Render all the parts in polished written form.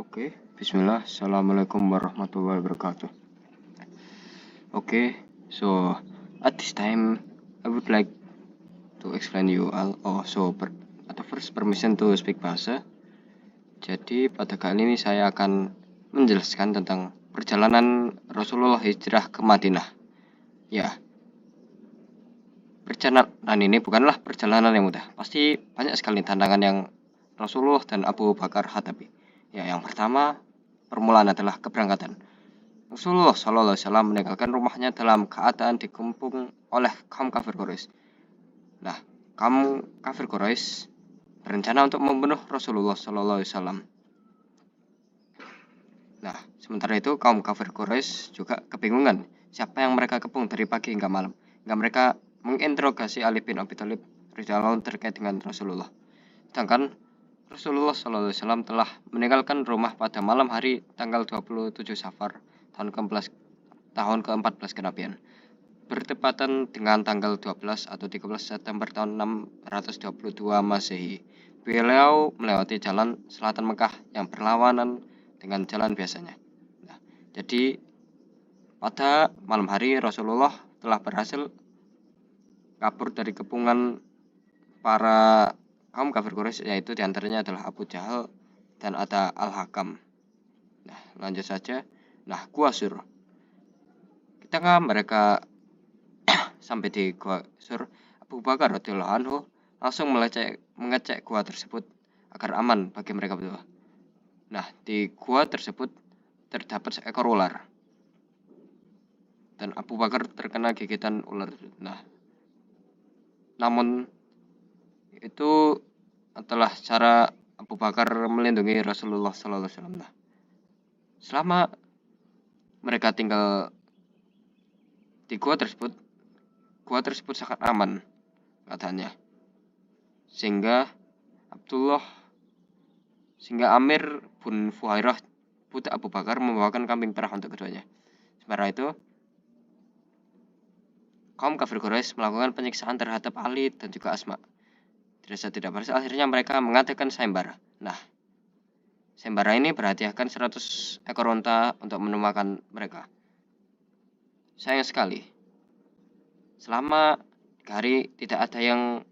Oke, bismillah. Assalamualaikum warahmatullahi wabarakatuh. Okay, so at this time I would like to explain you all atau first permission to speak bahasa. Jadi pada kali ini saya akan menjelaskan tentang perjalanan Rasulullah hijrah ke Madinah. Ya, perjalanan ini bukanlah perjalanan yang mudah. Pasti banyak sekali tantangan yang Rasulullah dan Abu Bakar hadapi. Ya, yang pertama, permulaan adalah keberangkatan. Rasulullah SAW meninggalkan rumahnya dalam keadaan dikepung oleh kaum kafir Quraisy. Nah, kaum kafir Quraisy berencana untuk membunuh Rasulullah SAW. Nah, sementara itu kaum kafir Quraisy juga kebingungan siapa yang mereka kepung dari pagi hingga malam. Hingga mereka menginterogasi Ali bin Abi Thalib radhiyallahu terkait dengan Rasulullah. Sedangkan Rasulullah SAW telah meninggalkan rumah pada malam hari tanggal 27 Safar tahun ke-14 kenabian, bertepatan dengan tanggal 12 atau 13 September tahun 622 Masehi. Beliau melewati jalan selatan Mekah yang berlawanan dengan jalan biasanya. Nah, jadi pada malam hari Rasulullah telah berhasil kabur dari kepungan para kaum kafir Quraisy, yaitu diantaranya adalah Abu Jahal dan ada Al-Hakam. Nah, lanjut saja. Nah, Gua Sur. Ketika mereka sampai di Gua Sur, Abu Bakar radhiyallahu anhu langsung mengecek gua tersebut agar aman bagi mereka berdua. Nah, di gua tersebut terdapat seekor ular. Dan Abu Bakar terkena gigitan ular. Nah, namun itu adalah cara Abu Bakar melindungi Rasulullah SAW. Nah, selama mereka tinggal di gua tersebut sangat aman katanya, sehingga Amir bin Fuhairah putra Abu Bakar membawakan kambing perah untuk keduanya. Sementara itu, kaum kafir Quraisy melakukan penyiksaan terhadap Ali dan juga Asma. Dirasa tidak berhasil, akhirnya mereka mengadakan sayembara. Nah, sayembara ini berhadiahkan 100 ekor unta untuk menemukan mereka. Sayang sekali, selama 3 hari tidak ada yang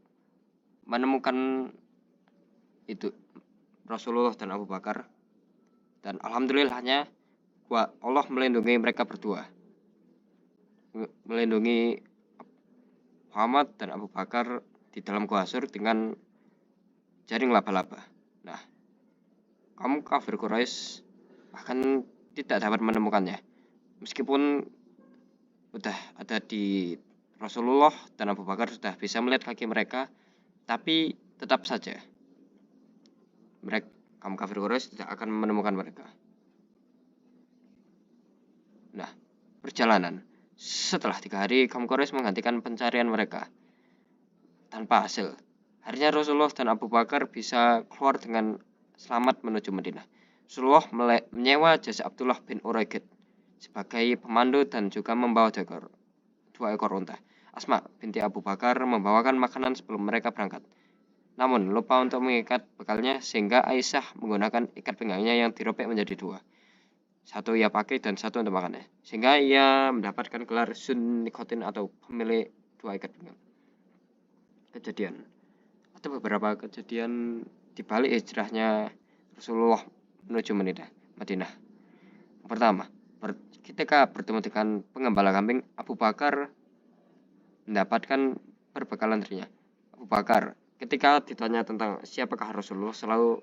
menemukan itu Rasulullah dan Abu Bakar. Dan alhamdulillahnya Allah melindungi mereka berdua, melindungi Muhammad dan Abu Bakar di dalam Gua Sur dengan jaring laba-laba. Nah, kaum kafir Quraisy bahkan tidak dapat menemukannya, meskipun sudah ada di Rasulullah dan Abu Bakar sudah bisa melihat kaki mereka, tapi tetap saja kaum kafir Quraisy tidak akan menemukan mereka. Nah, perjalanan setelah 3 hari kaum Quraisy menghentikan pencarian mereka tanpa hasil. Akhirnya Rasulullah dan Abu Bakar bisa keluar dengan selamat menuju Madinah. Rasulullah menyewa jasa Abdullah bin Uraiqid sebagai pemandu dan juga membawa 2 ekor unta. Asma binti Abu Bakar membawakan makanan sebelum mereka berangkat, namun lupa untuk mengikat bekalnya, sehingga Aisyah menggunakan ikat pinggangnya yang dirobek menjadi 2. Satu ia pakai dan satu untuk makannya, sehingga ia mendapatkan gelar Sunnikotin atau pemilik 2 ikat pinggang. Kejadian. Ada beberapa kejadian di balik hijrahnya Rasulullah menuju Madinah. Yang pertama, ketika bertemu dengan pengembala kambing, Abu Bakar mendapatkan perbekalan dirinya. Abu Bakar ketika ditanya tentang siapakah Rasulullah selalu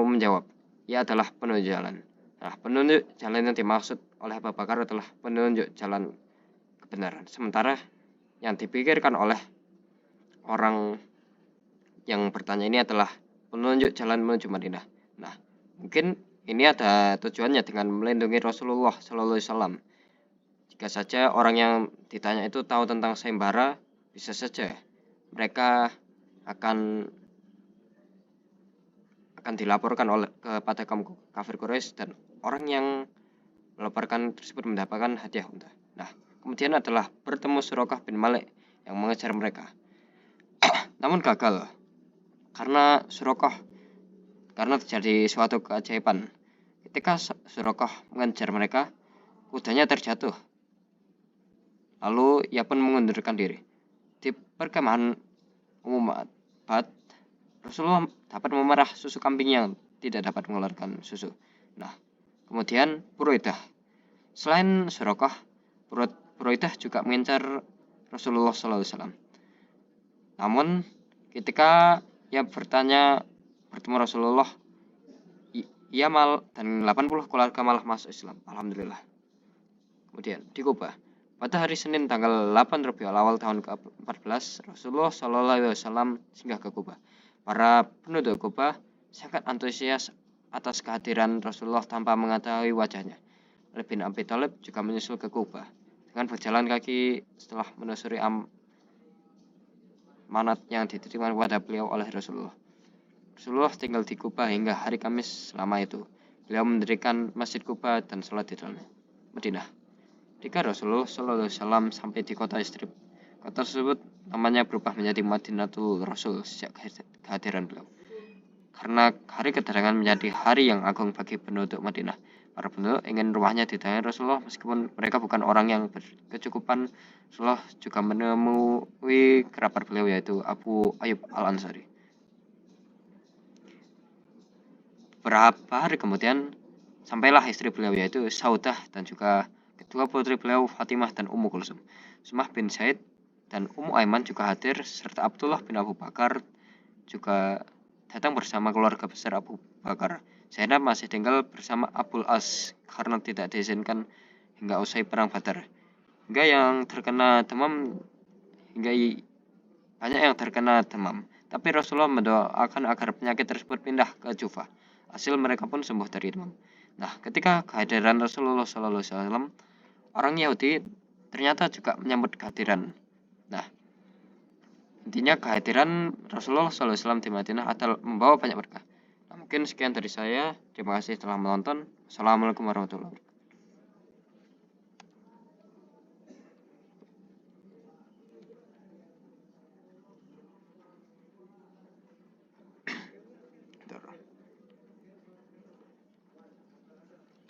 menjawab, ia adalah penunjuk jalan. Nah, penunjuk jalan yang dimaksud oleh Abu Bakar adalah penunjuk jalan kebenaran. Sementara yang dipikirkan oleh orang yang bertanya ini adalah penunjuk jalan menuju Madinah. Nah, mungkin ini ada tujuannya dengan melindungi Rasulullah SAW. Jika saja orang yang ditanya itu tahu tentang sayembara, bisa saja mereka akan dilaporkan kepada kaum kafir Quraisy, dan orang yang melaporkan tersebut mendapatkan hadiah unta. Nah, kemudian adalah bertemu Suraqah bin Malik yang mengejar mereka. Namun gagal karena Suraqah karena terjadi suatu keajaiban. Ketika Suraqah mengejar mereka, kudanya terjatuh. Lalu ia pun mengundurkan diri. Di perkemahan umum Ba'at, Rasulullah dapat memerah susu kambing yang tidak dapat mengeluarkan susu. Nah, kemudian Buraidah. Selain Suraqah, Buraidah juga mengincar Rasulullah SAW. Namun, ketika ia bertemu Rasulullah, ia dan 80 keluarga malah masuk Islam. Alhamdulillah. Kemudian di Kuba, pada hari Senin tanggal 8 Rabiul Awal tahun ke-14, Rasulullah SAW singgah ke Kuba. Para penduduk Kuba sangat antusias atas kehadiran Rasulullah tanpa mengetahui wajahnya. Ali bin Abi Thalib juga menyusul ke Kuba dengan berjalan kaki setelah menelusuri amanat yang dititipkan kepada beliau oleh Rasulullah. Rasulullah tinggal di Kuba hingga hari Kamis. Selama itu beliau mendirikan Masjid Kuba dan sholat di dalamnya. Madinah. Ketika Rasulullah SAW sampai di kota Yastrib, kota tersebut namanya berubah menjadi Madinatul Rasul sejak kehadiran beliau. Karena hari kedatangan menjadi hari yang agung bagi penduduk Madinah. Para penduduk ingin rumahnya didatangi Rasulullah meskipun mereka bukan orang yang berkecukupan. Rasulullah juga menemui kerabat beliau yaitu Abu Ayyub Al-Ansari. Beberapa hari kemudian sampailah istri beliau yaitu Saudah dan juga kedua putri beliau Fatimah dan Ummu Kulsum. Sumah bin Zaid dan Ummu Aiman juga hadir serta Abdullah bin Abu Bakar juga datang bersama keluarga besar Abu Bakar. Zainab masih tinggal bersama Abul As karena tidak diizinkan hingga usai perang Badar. Banyak yang terkena demam. Tapi Rasulullah mendoakan agar penyakit tersebut pindah ke Jufah. Hasil mereka pun sembuh dari demam. Nah, ketika kehadiran Rasulullah SAW, orang Yahudi ternyata juga menyambut kehadiran. Nah, intinya kehadiran Rasulullah SAW di Madinah adalah membawa banyak berkah. Nah, mungkin sekian dari saya. Terima kasih telah menonton. Assalamualaikum warahmatullahi wabarakatuh.